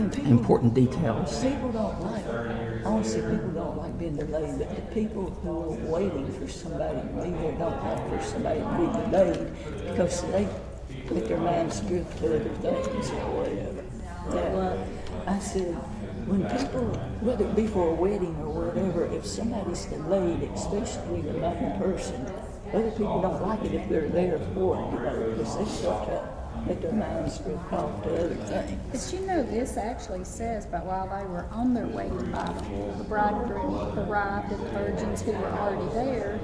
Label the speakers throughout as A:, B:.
A: And
B: important details.
A: People don't like, honestly, people don't like being delayed, but the people who are waiting for somebody to be there don't like for somebody to be delayed because they let their minds drift to other things or whatever. Yeah. I said, when people, whether it be for a wedding or whatever, if somebody's delayed, especially the main person, other people don't like it if they're there for it, because they start to let their minds drift off to other things.
C: But you know, this actually says, but while they were on their way to Bible, the bridegroom arrived, and the virgins who were already there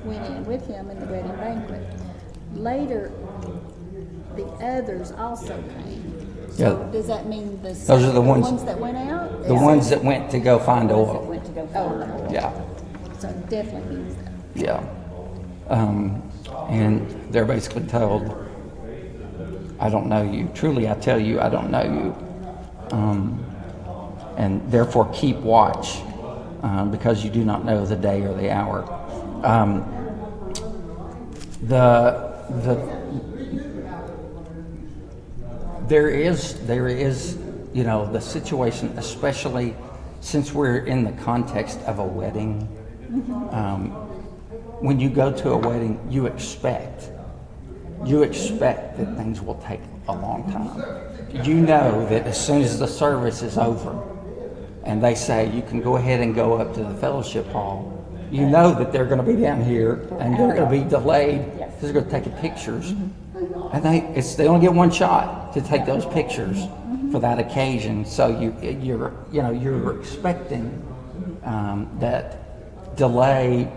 C: went in with him in the wedding banquet. Later, the others also came. So
B: Yeah.
C: does that mean those
B: are the ones
C: that went out?
B: The ones that went to go find
A: That
B: oil.
A: went to go find oil.
B: Yeah.
C: So it definitely means that.
B: Yeah. And they're basically told, I don't know you. Truly, I tell you, I don't know you. And therefore keep watch, because you do not know the day or the hour. There is, you know, the situation, especially since we're in the context of a wedding. When you go to a wedding, you expect that things will take a long time. You know that as soon as the service is over and they say you can go ahead and go up to the fellowship hall, you know that they're going to be down here and they're going to be delayed because they're going to take pictures. And they only get one shot to take those pictures for that occasion. So you're expecting that delay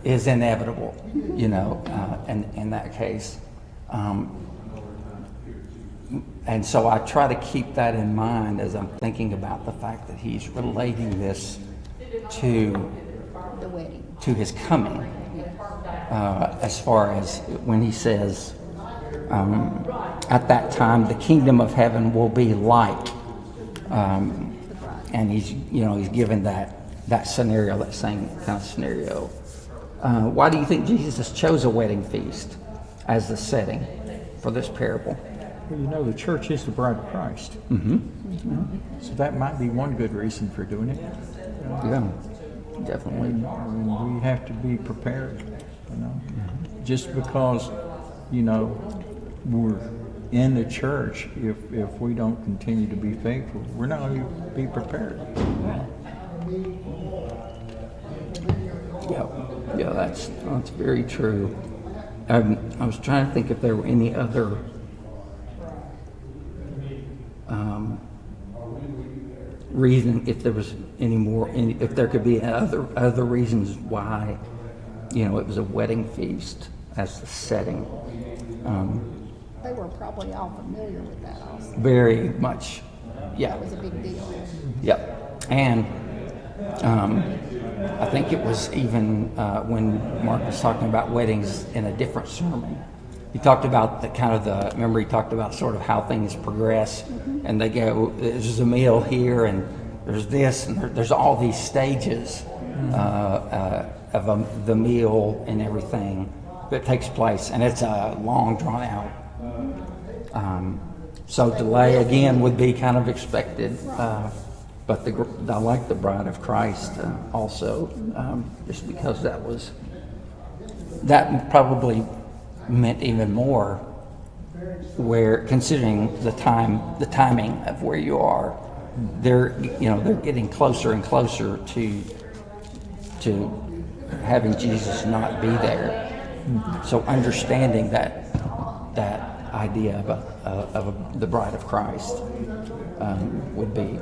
B: is inevitable, in that case. And so I try to keep that in mind as I'm thinking about the fact that he's relating this to
C: The wedding.
B: to his coming, as far as when he says, at that time the kingdom of heaven will be like, and he's given that scenario, that same kind of scenario. Why do you think Jesus chose a wedding feast as the setting for this parable?
D: Well, the church is the bride of Christ. Mm-hmm. So that might be one good reason for doing it.
B: Yeah, definitely.
D: We have to be prepared. Just because we're in the church, if we don't continue to be faithful, we're not going to be prepared.
B: Yeah, that's very true. I was trying to think if there were any other reason, if there was any more, if there could be other reasons why, it was a wedding feast as the setting.
C: They were probably all familiar with that also.
B: Very much, yeah.
C: It was a big deal.
B: Yep. And I think it was even when Mark was talking about weddings in a different sermon. He talked about remember he talked about sort of how things progress, and they go, there's a meal here, and there's this, and there's all these stages of the meal and everything that takes place, and it's a long, drawn out. So delay again would be kind of expected, but I like the bride of Christ also, just because that probably meant even more, where considering the timing of where you are, they're getting closer and closer to having Jesus not be there. So understanding that idea of the bride of Christ would be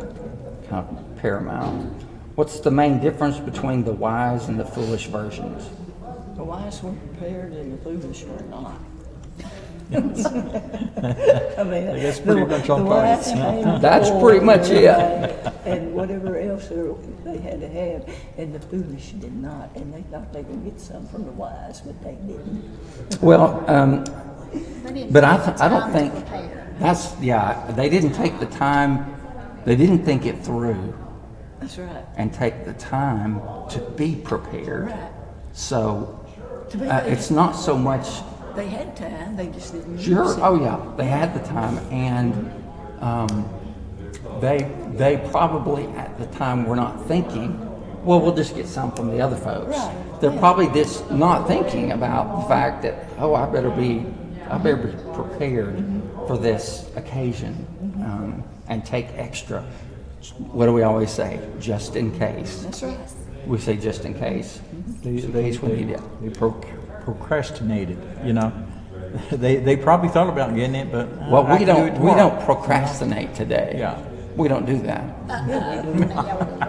B: kind of paramount. What's the main difference between the wise and the foolish versions?
A: The wise were prepared and the foolish were not. I
D: guess pretty much on point.
B: That's pretty much it.
A: And whatever else they had to have, and the foolish did not, and they thought they could get some from the wise, but they didn't.
B: Well,
C: They didn't
B: but
C: take the
B: I don't
C: time
B: think
C: to prepare.
B: they didn't take the time, they didn't think it through
A: That's right.
B: and take the time to be prepared.
A: Right.
B: So
A: To be
B: it's not so much.
A: They had time, they just didn't use
B: Sure.
A: it.
B: Oh, yeah. They had the time, and they probably at the time were not thinking, well, we'll just get some from the other folks.
A: Right,
B: They're
A: yeah.
B: probably just not thinking about the fact that, oh, I better be prepared for this occasion, and take extra. What do we always say? Just in case.
A: That's right.
B: We say just in case. In case we need it.
D: They procrastinated, you know. They probably thought about getting it, but
B: Well,
D: I
B: we
D: can do it
B: don't
D: tomorrow.
B: procrastinate today.
D: Yeah.
B: We don't do that.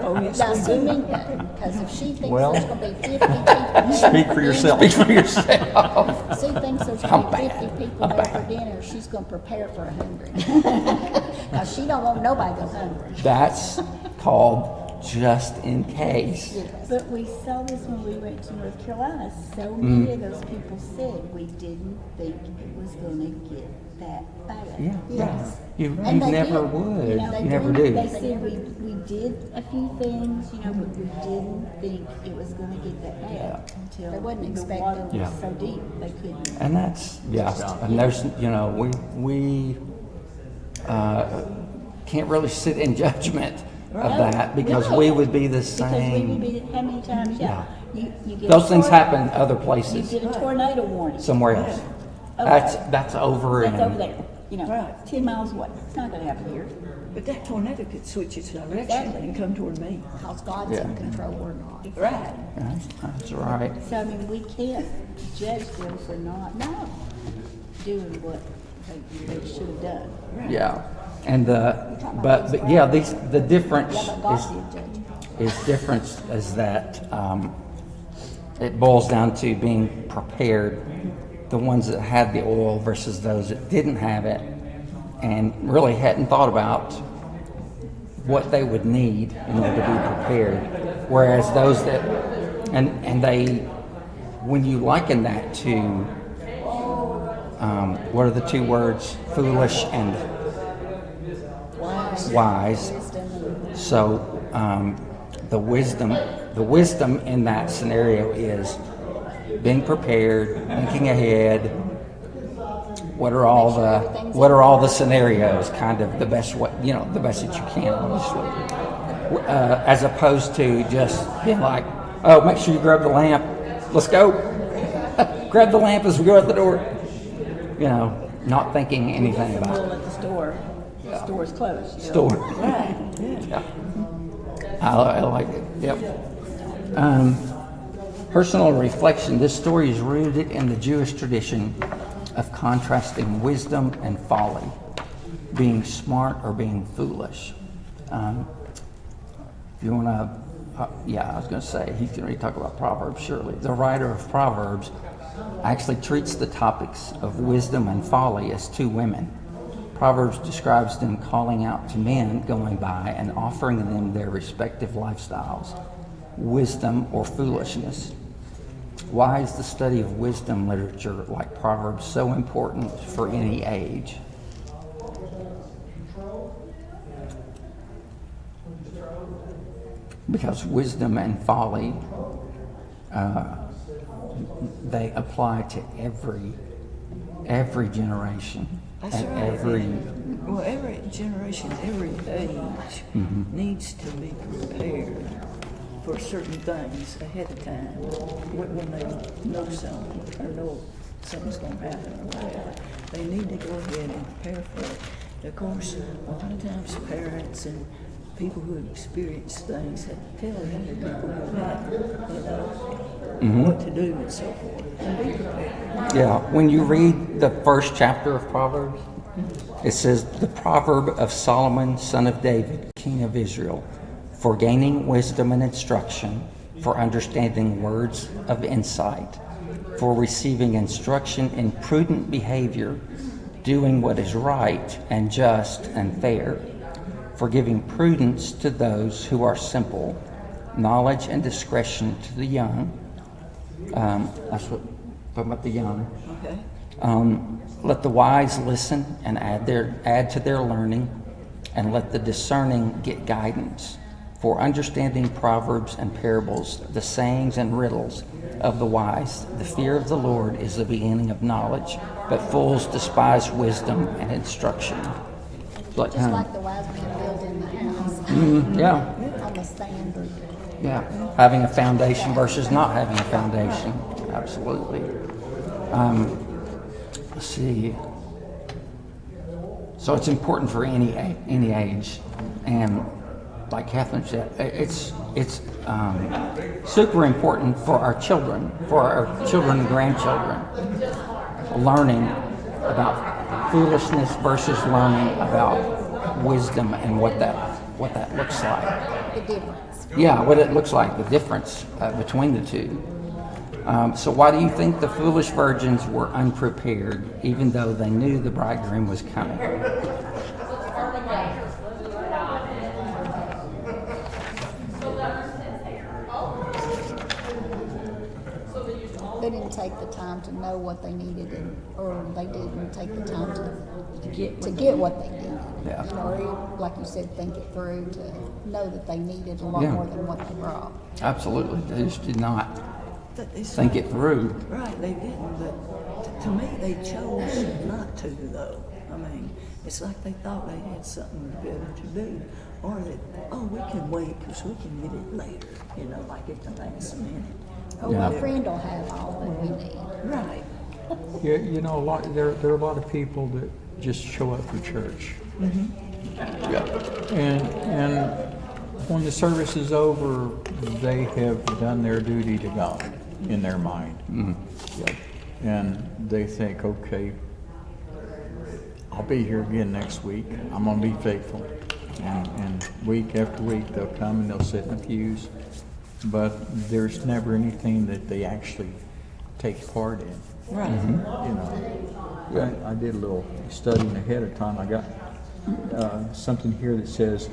A: Oh, yes,
C: Now,
A: we
C: Sue
A: do.
C: Mink doesn't, because if she thinks
D: Well,
C: there's gonna be 50 people there.
D: Speak for yourself.
B: Speak for yourself.
C: Sue thinks there's
B: I'm
C: gonna be 50
B: bad.
C: people
B: I'm
C: there
B: bad.
C: for dinner, she's gonna prepare for 100. Now, she don't want nobody to go hungry.
B: That's called just in case.
E: But we saw this when we went to North Carolina. So many of those people said we didn't think it was going to get that bad.
B: Yeah.
C: Yes.
B: You
C: And they
B: never
C: did.
B: would.
E: You know,
B: You never do.
E: They said we did a few things, you know, but we didn't think it was going to get that bad until
C: They wasn't
E: the
C: expecting.
E: water was
B: Yeah.
E: so deep they couldn't.
B: And that's, yeah, and there's, you know, we can't really sit in judgment of that because
E: No.
B: we would be the
E: Because we would
B: same.
E: be, how many times, you get
B: Those
E: a
B: things
E: tor-
B: happen other
E: You
B: places,
E: get a tornado warning.
B: somewhere else.
E: Okay.
B: That's over
E: That's over
B: in,
E: there, you know,
A: Right.
E: 10 miles away. It's not going to happen here.
A: But that tornado could switch its direction
E: Exactly.
A: and come toward me.
C: Because God's in control or not.
A: Right.
B: that's right.
E: So, I mean, we can't judge them for not doing what they should have done.
B: Yeah, and but yeah, the difference
C: Yeah, but God's the judge.
B: is difference is that it boils down to being prepared. The ones that had the oil versus those that didn't have it, and really hadn't thought about what they would need in order to be prepared. Whereas those that and they, when you liken that to what are the two words? Foolish and wise. So the wisdom in that scenario is being prepared, thinking ahead. What are all the scenarios? Kind of the best way, you know, the best that you can, obviously. As opposed to just being like, oh, make sure you grab the lamp. Let's go. Grab the lamp as we go out the door. You know, not thinking anything
E: Some
B: about
E: rule at the store. The store is closed. you know.
B: store.
A: Right. Yeah.
B: Yeah. I like it. Yep. Personal reflection. This story is rooted in the Jewish tradition of contrasting wisdom and folly, being smart or being foolish. If you want to, I was going to say, he's going to talk about Proverbs, surely. The writer of Proverbs actually treats the topics of wisdom and folly as two women. Proverbs describes them calling out to men going by and offering them their respective lifestyles, wisdom or foolishness. Why is the study of wisdom literature like Proverbs so important for any age? Because wisdom and folly, they apply to every generation
A: That's
B: and
A: right.
B: every.
A: Well, every generation, every age needs to be prepared for certain things ahead of time when they know something or know something's going to happen or whatever. They need to go ahead and prepare for it. Of course, a lot of times parents and people who have experienced things have to tell younger people who haven't, you know, what to do and so forth. And be prepared.
B: Yeah, when you read the first chapter of Proverbs, it says, the proverb of Solomon, son of David, king of Israel, for gaining wisdom and instruction, for understanding words of insight, for receiving instruction in prudent behavior, doing what is right and just and fair, for giving prudence to those who are simple, knowledge and discretion to the young. That's what, talking about the young.
A: Okay?
B: Let the wise listen and add to their learning, and let the discerning get guidance. For understanding proverbs and parables, the sayings and riddles of the wise, the fear of the Lord is the beginning of knowledge, but fools despise wisdom and instruction.
C: Just like the wise men building
B: Yeah,
C: on the standard.
B: yeah. Having a foundation versus not having a foundation. Absolutely. Let's see. So it's important for any age, and like Catherine said, it's super important for our children and grandchildren, learning about foolishness versus learning about wisdom and what that looks like.
C: The difference.
B: Yeah, what it looks like, the difference between the two. So why do you think the foolish virgins were unprepared, even though they knew the bridegroom was coming?
C: They didn't take the time to know what they needed, or they didn't take the time to get what they needed.
B: Yeah.
C: Or, like you said, think it through to know that they needed a lot
B: Yeah.
C: more than what they brought.
B: Absolutely, they just did not
A: It's
B: think it through.
A: Right, they didn't, but to me, they chose not to, though. I mean, it's like they thought they had something better to do, or that, oh, we can wait because we can get it later, you know, like at the last minute.
C: Oh,
B: Yeah.
C: my friend will have all that we need.
A: Right.
D: Yeah, you know, there are a lot of people that just show up for church.
B: Yeah.
D: And when the service is over, they have done their duty to God in their mind.
B: Yeah.
D: And they think, okay, I'll be here again next week. I'm going to be faithful. And week after week, they'll come and they'll sit in the pews. But there's never anything that they actually take part in.
A: Right.
D: You know, I did a little studying ahead of time. I got something here that says,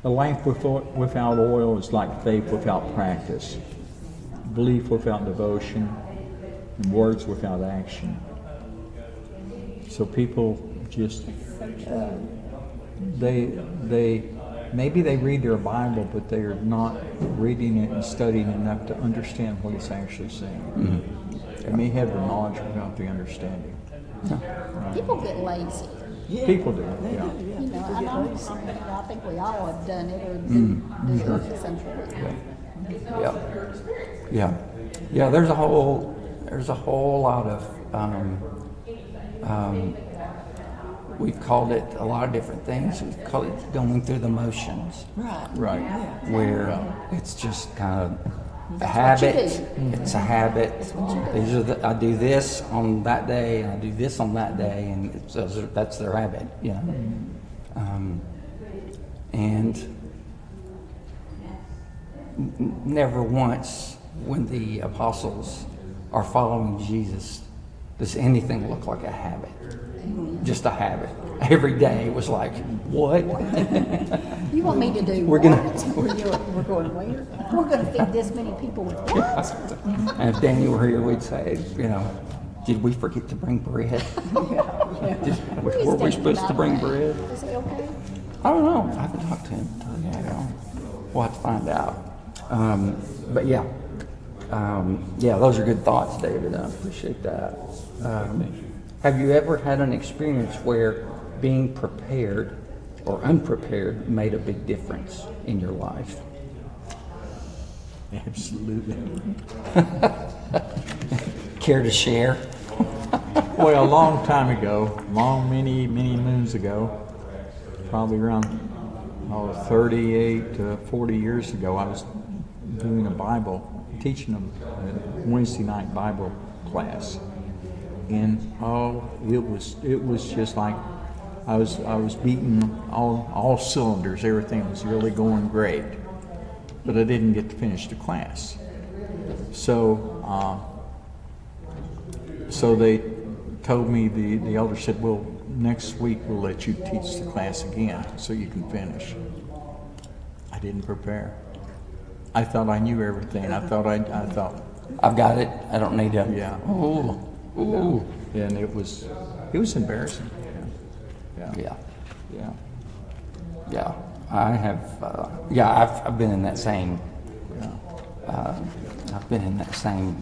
D: a lamp without oil is like faith without practice, belief without devotion, and words without action. So people just, maybe they read their Bible, but they are not reading it and studying enough to understand what it's actually saying. They may have the knowledge without the understanding.
C: People get lazy.
A: Yeah.
D: People do,
A: They
D: yeah.
A: do, yeah.
C: You know,
A: People
C: I
A: get
C: know,
A: lazy.
C: I think we all have done it or do it essentially.
B: Yeah. Yeah. There's a whole lot of we've called it a lot of different things. We've called it going through the motions,
A: Right.
D: Right.
A: Yeah.
B: where it's just kind of a
C: That's what you
B: habit. It's a habit. These are I do this on that day, and I do this on that day, and that's their habit, you know. And never once, when the apostles are following Jesus, does anything look like a habit. Just a habit. Every day was like, what?
C: You want me to do
B: We're
C: what?
B: gonna-
C: We're going where? We're going to feed this many people with what?
B: And if Danny were here, we'd say, you know, did we forget to bring bread?
C: Where is
B: Were we
C: Danny,
B: supposed
C: by
B: to
C: the
B: bring
C: way?
B: bread?
C: Is he okay?
B: I don't know. I haven't talked to him. Yeah, we'll have to find out. But yeah, those are good thoughts, David. I appreciate that. Have you ever had an experience where being prepared or unprepared made a big difference in your life?
D: Absolutely.
B: Care to share?
D: Well, a long time ago, many moons ago, probably around 38 to 40 years ago, I was doing teaching a Wednesday night Bible class, and it was just like I was beating all cylinders. Everything was really going great, but I didn't get to finish the class. So they told me, the elder said, well, next week we'll let you teach the class again so you can finish. I didn't prepare. I thought I knew everything. I thought
B: I've got it. I don't need to.
D: Yeah.
B: Ooh.
D: and it was embarrassing.
B: Yeah.
D: Yeah.
B: Yeah. I have. I've been in that same. I've been in that same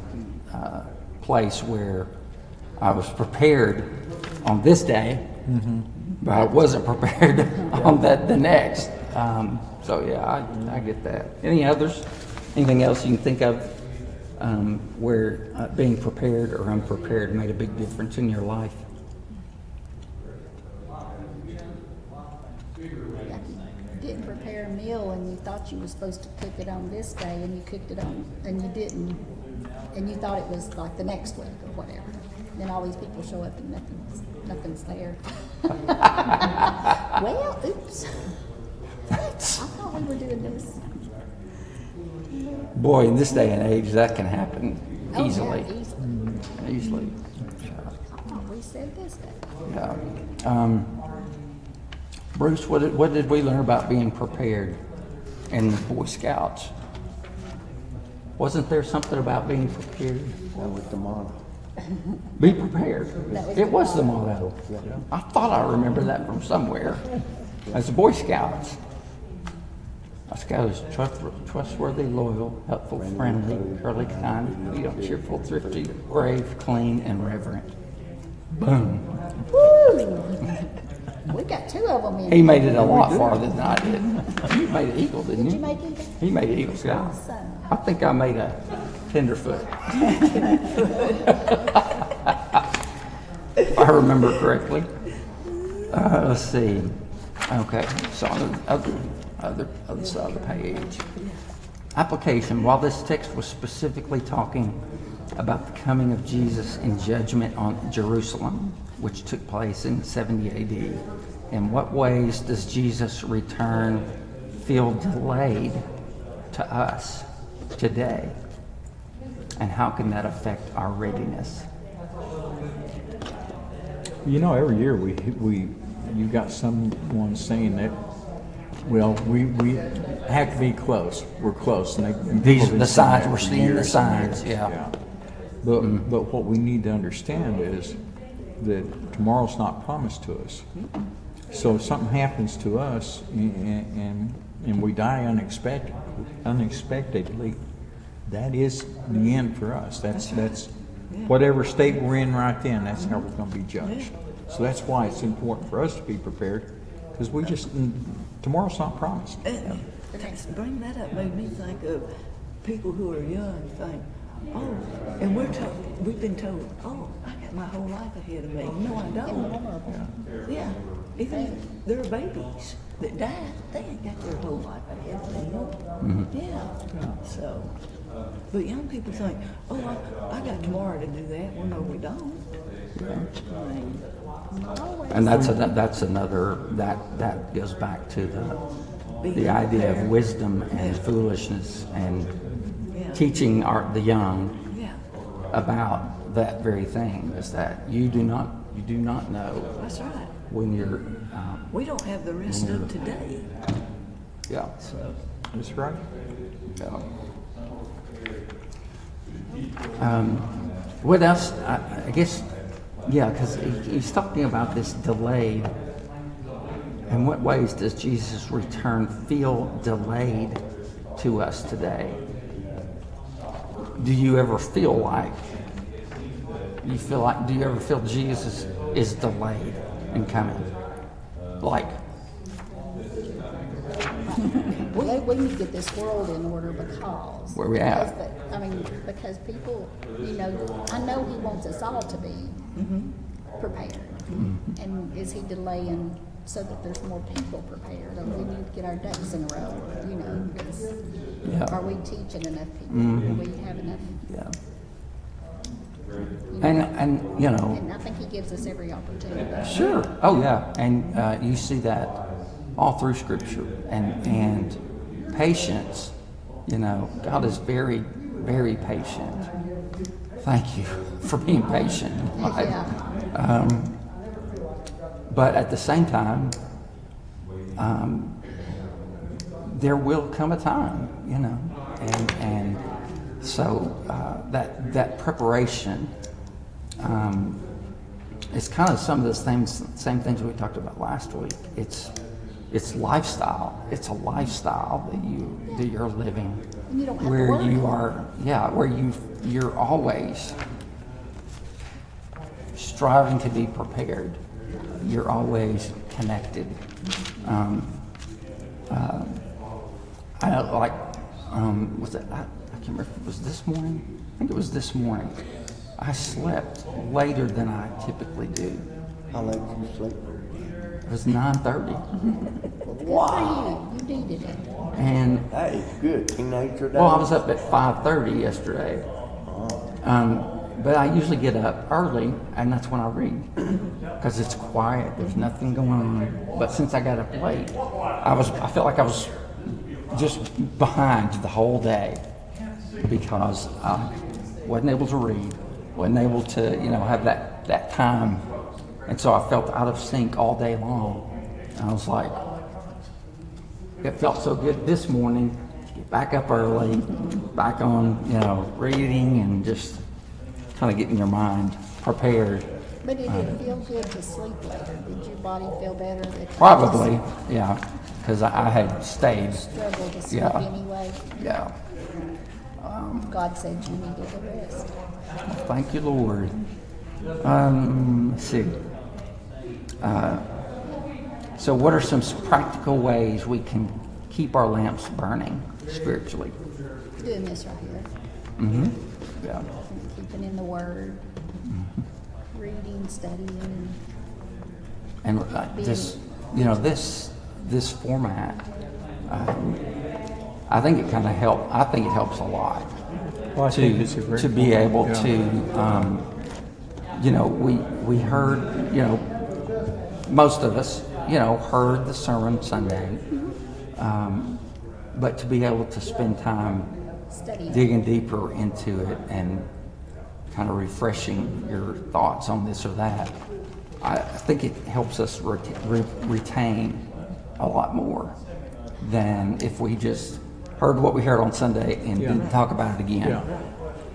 B: place where I was prepared on this day, but I wasn't prepared on the next. So yeah, I get that. Any others? Anything else you can think of where being prepared or unprepared made a big difference in your life?
C: Like you didn't prepare a meal and you thought you were supposed to cook it on this day and you cooked it on, and you didn't, and you thought it was like the next week or whatever. Then all these people show up and nothing's there. Well, oops. I thought we were doing this.
B: Boy, in this day and age, that can happen easily.
C: Oh, yeah, easily.
B: Easily.
C: I thought we said this day.
B: Yeah. Bruce, what did we learn about being prepared in the Boy Scouts? Wasn't there something about being prepared?
F: That was the motto.
B: Be prepared. It was the motto. I thought I remember that from somewhere. As the Boy Scouts. A scout is trustworthy, loyal, helpful, friendly, curly, kind, cheerful, thrifty, brave, clean, and reverent. Boom.
C: Woo! We got two of them in.
B: He made it a lot farther than I did. You made it Eagle, didn't you?
C: Did you make it?
B: He made it Eagle Scout.
C: Awesome.
B: I think I made a tenderfoot. If I remember correctly. Let's see. Okay, so on the other side of the page. Application. While this text was specifically talking about the coming of Jesus in judgment on Jerusalem, which took place in 70 AD, in what ways does Jesus' return feel delayed to us today? And how can that affect our readiness?
D: You know, every year you got someone saying that, well, we have to be close. We're close. And
B: These
D: people
B: are the
D: have been saying
B: signs.
D: that
B: We're
D: for
B: seeing the
D: years and
B: signs,
D: years.
B: yeah.
D: But what we need to understand is that tomorrow's not promised to us. So if something happens to us and we die unexpectedly, that is the end for us. That's whatever state we're in right then. That's how we're going to be judged. So that's why it's important for us to be prepared, because tomorrow's not promised.
A: Bring that up made me think of people who are young think, oh, and we've been told, oh, I got my whole life ahead of me. No, I don't. Yeah. Even if there are babies that die, they ain't got their whole life ahead of them. Yeah. So, but young people think, oh, I got tomorrow to do that. Well, no, we don't.
B: And that's another that goes back to the idea of wisdom and foolishness and teaching the young about that very thing, is that you do not know.
A: That's right.
B: When you're
A: We don't have the rest of today.
B: yeah.
A: So,
D: That's right.
B: Yeah. What else? I guess, yeah, because he's talking about this delayed. In what ways does Jesus' return feel delayed to us today? Do you ever feel like, do you ever feel Jesus is delayed in coming? Like,
C: We need to get this world in order because
B: Where we at?
C: Because people, I know he wants us all to be prepared. And is he delaying so that there's more people prepared? And we need to get our ducks in a row, because are we teaching enough people? Do we have enough?
B: yeah.
C: you know?
B: And
C: And I think he gives us every opportunity.
B: sure. Oh yeah. And you see that all through Scripture and patience. God is very, very patient. Thank you for being patient.
C: Yeah.
B: But at the same time, there will come a time, and so that preparation is kind of some of the same things we talked about last week. It's lifestyle. It's a lifestyle that you're living,
C: And you don't have to
B: where
C: worry.
B: you are, where you're always striving to be prepared. You're always connected. I like, was it, I can't remember if it was this morning. I think it was this morning. I slept later than I typically do.
F: How late did you sleep?
B: It was 9:30.
E: Wow. You needed it.
B: And,
F: That is good. Teenager days.
B: well, I was up at 5:30 yesterday. But I usually get up early, and that's when I read. Because it's quiet, there's nothing going on. But since I got up late, I felt like I was just behind the whole day. Because I wasn't able to read, wasn't able to, have that time. And so I felt out of sync all day long. And I was like, it felt so good this morning to get back up early, back on, reading and just kind of getting your mind prepared.
C: But did it feel good to sleep later? Did your body feel better? That you
B: Probably, yeah, because I had stayed.
C: struggled to sleep
B: Yeah.
C: anyway?
B: Yeah.
C: God said you needed a rest.
B: Thank you, Lord. Let's see. So what are some practical ways we can keep our lamps burning spiritually?
C: Doing this right here.
B: Mm-hmm. Yeah.
C: Keeping in the Word. Reading, studying.
B: And this, this format, I think it kind of helps. I think it helps a lot.
D: Well, I think it's a great
B: to be
D: format,
B: able
D: yeah.
B: to, we heard, most of us, heard the sermon Sunday, but to be able to spend time
C: Studying.
B: digging deeper into it and kind of refreshing your thoughts on this or that, I think it helps us retain a lot more than if we just heard what we heard on Sunday and
D: Yeah.
B: didn't talk about it again.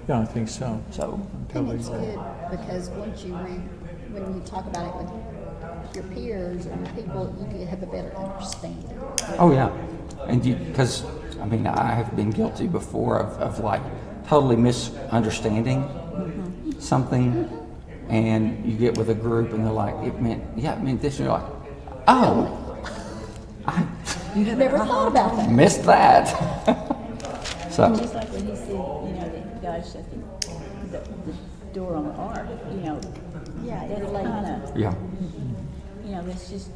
D: Yeah, I think so.
B: So,
C: And it's good because once you read, when you talk about it with your peers or your people, you can have a better understanding.
B: oh yeah, and because I have been guilty before of like totally misunderstanding something, and you get with a group and they're like, it meant this, and you're like, oh, I
C: Never thought about that.
B: missed that. So,
E: Just like when he said, that God shut the door on the ark, Yeah, that's it's like, kind of,
B: yeah,
E: that's just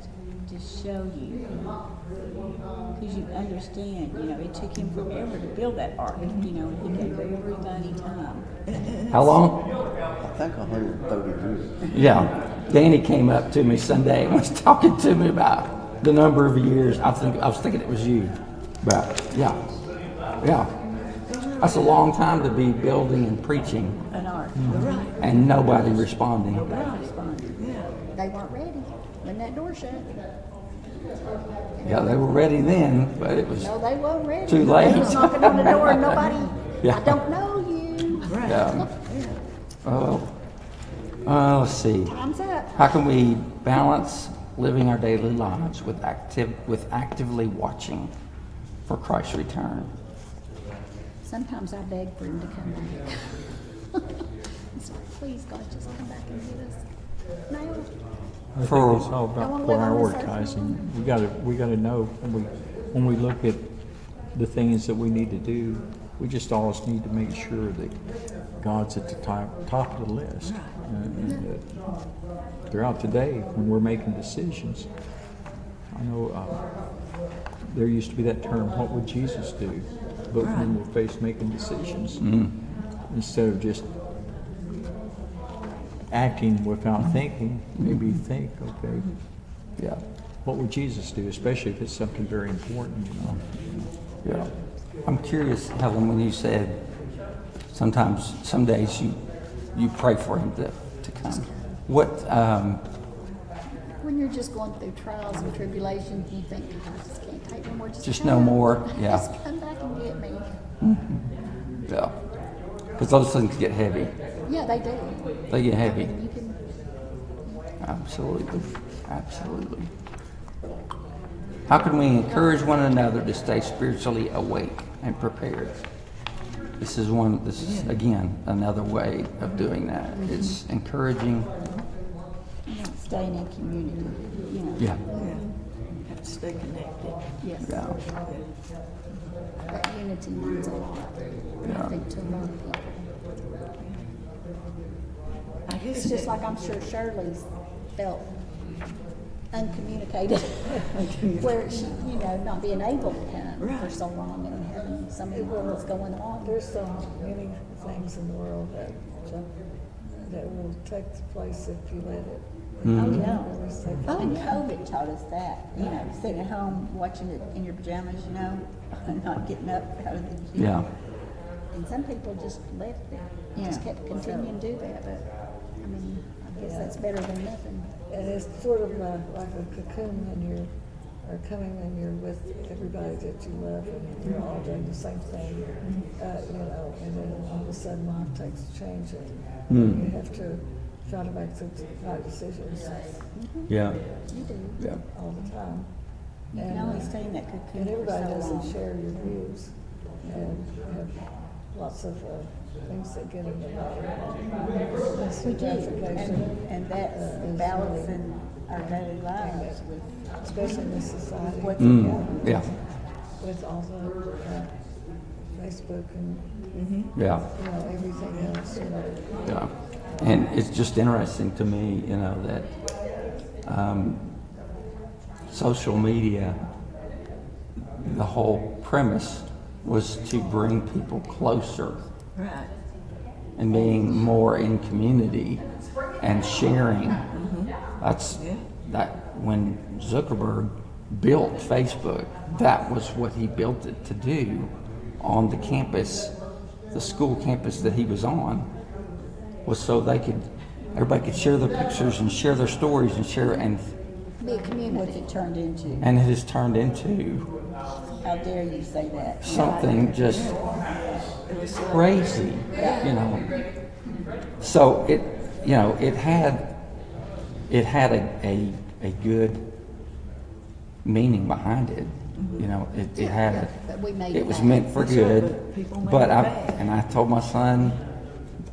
E: to show you, because you understand, it took him forever to build that ark, and he gave everybody time.
B: how long?
F: I think 130 years.
B: Yeah, Danny came up to me Sunday and was talking to me about the number of years. I was thinking it was you, but yeah, that's a long time to be building and preaching
E: An ark,
A: Right.
B: and nobody responding.
E: God responded.
C: They weren't ready when that door shut.
B: Yeah, they were ready then, but it was
C: No, they weren't ready.
B: Too
C: They
B: late.
C: was knocking on the door and nobody,
B: Yeah.
C: I don't know you.
A: Right.
B: yeah. Let's see.
C: Time's up.
B: How can we balance living our daily lives with actively watching for Christ's return?
C: Sometimes I beg for him to come back. It's like, please, God, just come back and get us now.
D: I
B: For-
D: think it's all
C: I
D: about
C: wanna live on this earth
D: prioritizing. We gotta know when we look at the things that we need to do, we just always need to make sure that God's at the top of the list. And that throughout the day, when we're making decisions, I know there used to be that term, what would Jesus do? But when we're faced making decisions, instead of just acting without thinking, maybe think, okay,
B: Yeah,
D: what would Jesus do, especially if it's something very important,
B: yeah. I'm curious, Helen, when you said sometimes, some days you pray for him to come. What?
C: When you're just going through trials and tribulations, you think, I just can't take no more.
B: Just
C: come.
B: no more, yeah.
C: Just come back and get me.
B: Yeah, because those things get heavy.
C: Yeah, they do.
B: They get heavy.
C: You can,
B: Absolutely. Absolutely. How can we encourage one another to stay spiritually awake and prepared? This is again another way of doing that. It's encouraging.
E: Staying in community,
B: Yeah.
A: to stay connected.
C: Yes.
B: Yeah.
C: That unity means a lot, I think, to a lot of people.
A: I guess
C: It's just like I'm sure Shirley's felt uncommunicated, where she, not being able to come for
A: Right.
C: so long and having so many things going on.
G: There's so many things in the world that will take place if you let it.
C: Oh, yeah.
E: Oh, and COVID taught us that, sitting at home watching it in your pajamas, and not getting up out of the.
B: Yeah.
C: And some people just left it, just
E: Yeah.
C: kept continuing to do that, but, I mean, I guess that's better than nothing.
G: And it's sort of like a cocoon when you're coming and you're with everybody that you love and you're all doing the same thing, and then all of a sudden life takes a change and you have to try to make the right decisions
B: Yeah.
C: You do.
B: Yeah.
G: all the time.
E: You can only stay in that cocoon
G: And
E: for
G: everybody
E: so
G: doesn't
E: long.
G: share your views and have lots of things that get in the way.
E: We do,
G: Gratification,
E: and that's
G: is
E: balancing our daily lives with
G: especially in this society.
E: what's
B: Yeah.
G: With all the Facebook and
B: Yeah.
G: everything else.
B: Yeah. And it's just interesting to me, that social media, the whole premise was to bring people closer
A: Right.
B: and being more in community and sharing. That's that when Zuckerberg built Facebook, that was what he built it to do on the campus, the school campus that he was on, was so everybody could share their pictures and share their stories and share, and
C: Be a
E: what
C: community.
E: it turned into.
B: it has turned into
E: How dare you say that?
B: something just crazy, So it had a good meaning behind it.
C: But we made
B: It was
C: bad.
B: meant for
A: That's right,
B: good.
A: but people made
B: But
A: it
B: I
A: bad.
B: told my son,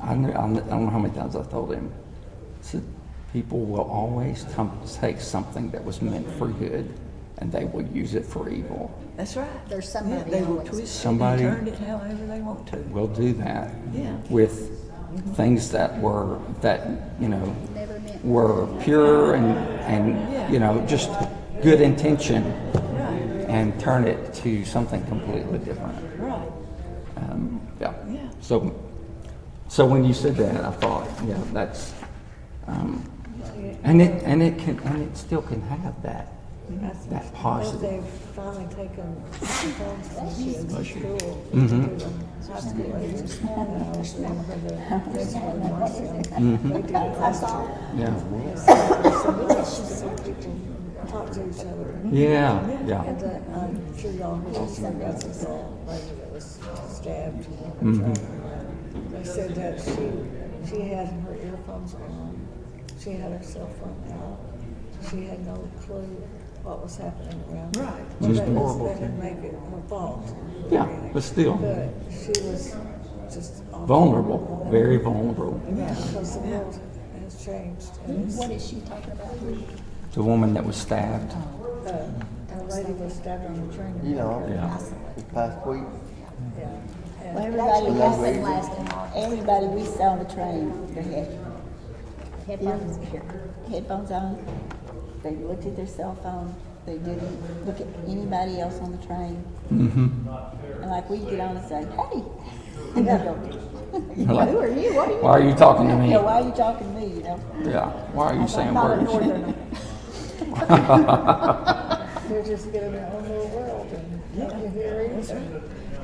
B: I don't know how many times I told him, I said, people will always take something that was meant for good and they will use it for evil.
A: That's right.
C: There's somebody
A: They will
C: always.
A: twist
B: Somebody-
A: it and turn it however they want to.
B: We'll do that
A: Yeah.
B: with things that
C: Never meant.
B: were pure and just good intention,
A: Right.
B: and turn it to something completely different.
A: Right.
B: Yeah.
A: Yeah.
B: So when you said that, I thought, that's, and it still can have that positive.
G: They've finally taken phones from kids in school.
B: Mm-hmm.
G: To the high school ages. I was remember the principal in Marshall. They did it.
C: I saw.
B: Yeah.
G: So much to see people talk to each other.
B: Yeah.
G: And
B: Yeah.
G: I'm sure y'all heard the story about this lady that was stabbed. They said that she had her earphones on, she had her cell phone out, she had no clue what was happening around her.
A: Right.
G: Well,
B: Just
G: that
B: horrible.
G: didn't make it her fault.
B: Yeah, but still.
G: But she was just awful.
B: Vulnerable, very vulnerable.
G: Yeah, because the world has changed. And it's,
C: What is she talking about?
B: The woman that was stabbed.
G: a lady was stabbed on the train.
B: Yeah.
F: This past week,
E: Well, everybody we saw on the train, they had headphones on. They looked at their cell phone. They didn't look at anybody else on the train. And like we get on and say, "Hey," and they go,
B: Like,
E: "Who are you? What are you?"
B: why are you talking to me?
E: Yeah, why are you talking to me?
B: Yeah. Why are you saying
E: I'm not a
B: words?
E: northerner.
G: They're just getting their own little world and you hear it.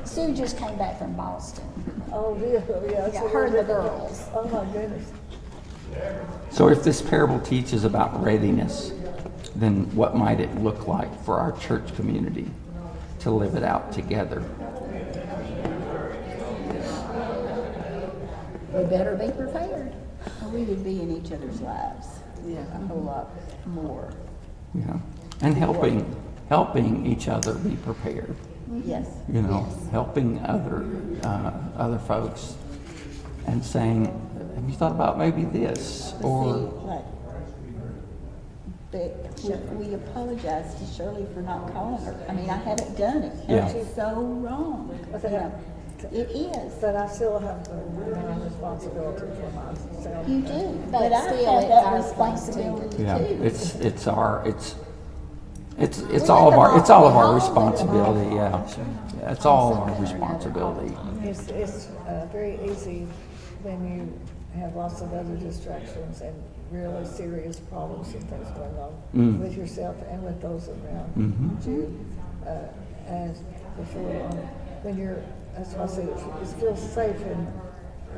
C: Sue just came back from Boston.
G: Oh, dear, yeah.
C: Yeah, her and the girls.
G: Oh, my goodness.
B: So if this parable teaches about readiness, then what might it look like for our church community to live it out together?
C: We better be prepared.
E: We would be in each other's lives a whole lot more.
B: Yeah. And helping each other be prepared.
E: Yes.
B: Helping other folks and saying, have you thought about maybe this?
E: See,
B: Or
E: like, But we apologize to Shirley for not calling her. I mean, I haven't done it.
B: Yeah.
E: It's so wrong.
G: But
E: You
G: then
E: know, it is.
G: But I still have the responsibility for myself.
E: You do,
C: But
E: but I
C: still,
E: have
C: it's
E: that
C: our
E: responsibility
B: Yeah,
E: too.
B: it's
C: let
B: all of
C: them
B: our,
C: all
B: it's all of
C: go
B: our
C: home,
B: responsibility, yeah. Yeah, it's all of our responsibility.
G: It's very easy when you have lots of other distractions and really serious problems and things going on with yourself and with those around you. As before, when you're, that's why I say it feels safe and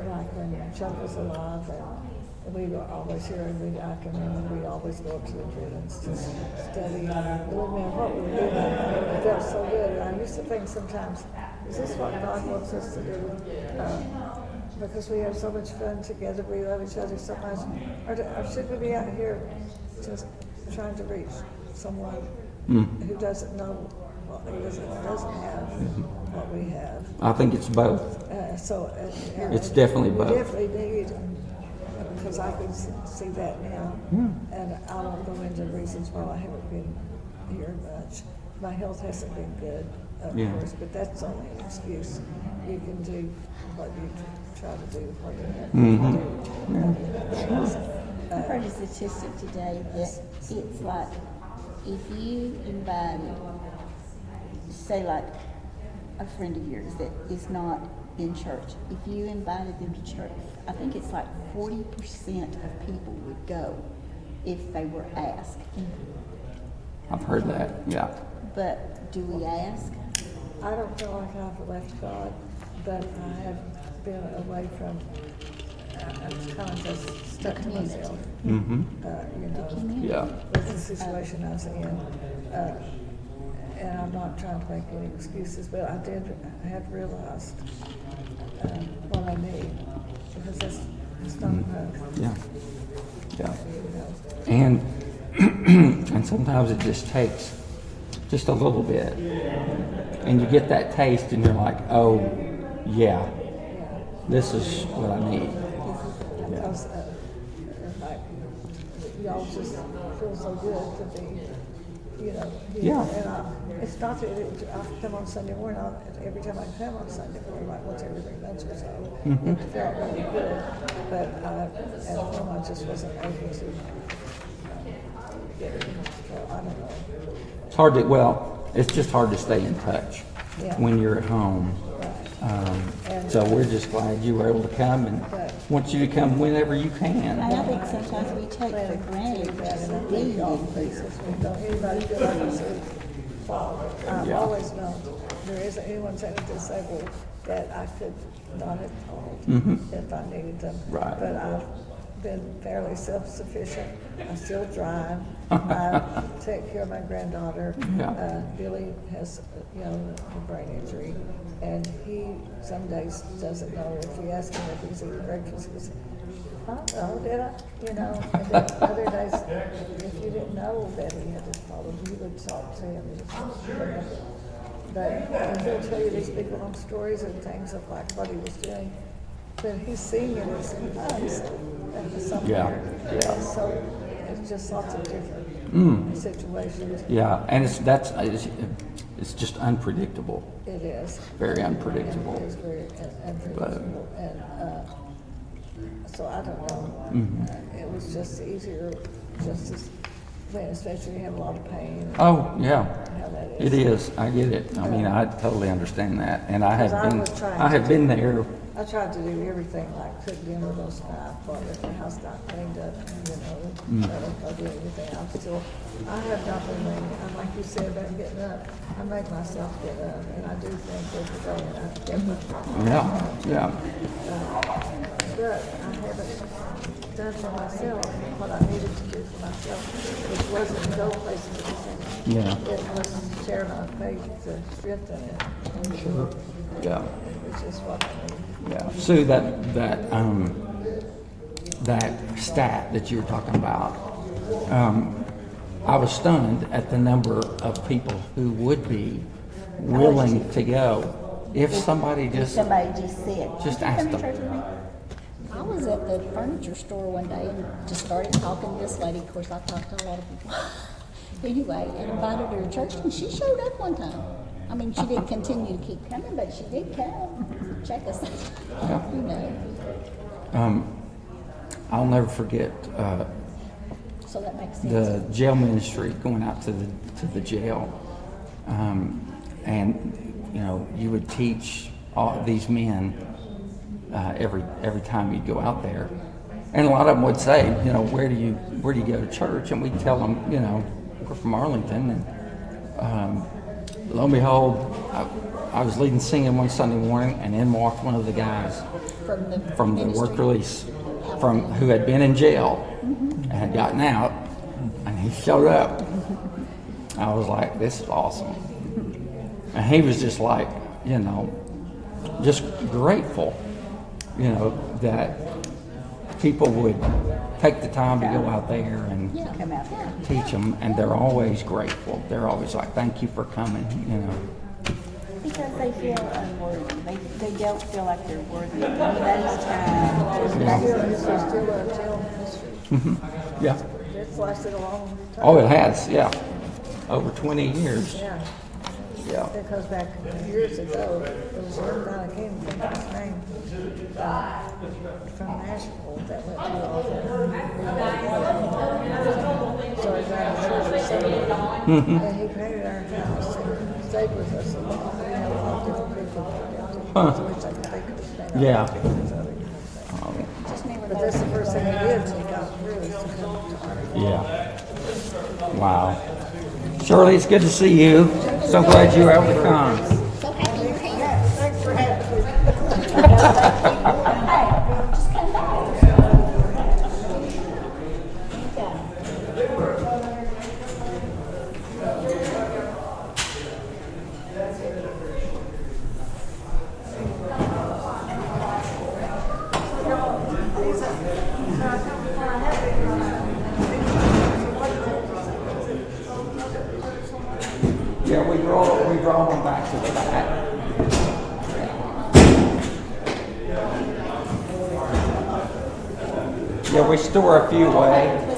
G: like when Chuck was alive and we were always here and I can remember we always go up to the prisons to study. It wouldn't matter what we were doing. It felt so good. And I used to think sometimes, is this what God wants us to do? Because we have so much fun together, we love each other so much. Or should we be out here just trying to reach someone who doesn't know what he doesn't have what we have?
B: I think it's both. It's definitely both.
G: We definitely need, because I can see that now. And I won't go into reasons why I haven't been here much. My health hasn't been good, of course, but that's only an excuse. You can do what you try to do, what you have to do.
E: I heard a statistic today that it's like if you invited, say like a friend of yours that is not in church, if you invited them to church, I think it's like 40% of people would go if they were asked.
B: I've heard that, yeah.
E: But do we ask?
G: I don't feel like I've left God, but I have been away from, I've kind of just stuck to myself.
B: Mm-hmm.
G: You know,
B: Yeah.
G: with the situation I was in. And I'm not trying to make any excuses, but I have realized what I need, because that's not enough.
B: Yeah. Yeah.
G: You know.
B: And sometimes it just takes just a little bit. And you get that taste and you're like, oh, yeah, this is what I need.
G: Because like, y'all just feel so good to be, you know, here.
B: Yeah.
G: And it's not that I come on Sunday morning, every time I come on Sunday morning, like once every 3 months or so, it felt really good. But at home, I just wasn't able to get it in control. I don't know.
B: It's hard to, well, it's just hard to stay in touch when you're at home. So we're just glad you were able to come and want you to come whenever you can.
E: And I think sometimes we take for granted just being in here.
G: Don't anybody feel like it's a fault. I've always known there isn't anyone technically disabled that I could not have called if I needed them.
B: Right.
G: But I've been fairly self-sufficient. I still drive. I take care of my granddaughter.
B: Yeah.
G: Billy has, you know, a brain injury, and he some days doesn't know. If you ask him if he's eating breakfast, he goes, "I don't know, did I?" You know. And then other days, if you didn't know that he had this problem, you would talk to him. But he'll tell you these big long stories and things of like what he was doing. But he's seeing it as sometimes somewhere.
B: Yeah.
G: So it's just lots of different situations.
B: Yeah, and it's just unpredictable.
G: It is.
B: Very unpredictable.
G: It is very unpredictable. And so I don't know. It was just easier, just as, when especially you have a lot of pain.
B: Oh, yeah.
G: How that
B: It is. I get it. I mean, I totally understand that. And I have
G: Because I
B: been,
G: was trying
B: been there.
G: I tried to do everything, like cook dinner those nights, but if the house got cleaned up, you know, I do everything. I have not been laying, and like you said about getting up, I make myself get up, and I do things every day, and I definitely.
B: Yeah.
G: But I haven't done for myself what I needed to do for myself, which wasn't go places with the
B: Yeah.
G: It was share my faith to strengthen it. Sure.
B: Yeah.
G: Which is what I need.
B: Yeah. Sue, that stat that you were talking about, I was stunned at the number of people who would be willing to go if somebody just
E: Somebody just said,
B: Just
E: "Would you
B: ask
E: come to
B: them.
E: church with me?"
C: I was at the furniture store one day and just started talking to this lady. Of course, I talked to a lot of people. Anyway, and invited her to church, and she showed up one time. I mean, she didn't continue to keep coming, but she did come. Check us out. You know.
B: I'll never forget
C: So that makes sense.
B: the jail ministry going out to the jail, and you know, you would teach all these men every time you'd go out there, and a lot of them would say, you know, where do you go to church? And we'd tell them, you know, we're from Arlington, and lo and behold, I was leading singing one Sunday morning, and in walked one of the guys from the
C: ministry.
B: work release, who had been in jail and had gotten out, and he showed up. I was like, this is awesome. And he was just like, you know, just grateful, you know, that people would take the time to go out there and
E: Come out there.
B: teach them, and they're always grateful. They're always like, thank you for coming, you know.
E: Because they feel unworthy. They don't feel like they're worthy of anybody's time.
G: This is still a jail ministry.
B: Yeah.
G: It's lasted a long time.
B: Oh, it has, yeah. Over 20 years.
G: Yeah.
B: Yeah.
G: It goes back years ago. There was one guy, I can't even think of his name, from Nashville that went through all that. So I got a church or something, and he painted our house and stayed with us a lot. We had a lot of different people. So which I can think of his name.
B: Yeah.
C: Just never
G: But
C: know.
G: that's the first thing he did till he got through, is to come to our
B: Yeah. Wow. Shirley, it's good to see you. So glad you were able to come.
C: So happy you're here.
G: Thanks for having me.
C: Just come back.
B: Yeah, we draw one back to the back. Yeah, we store a few away.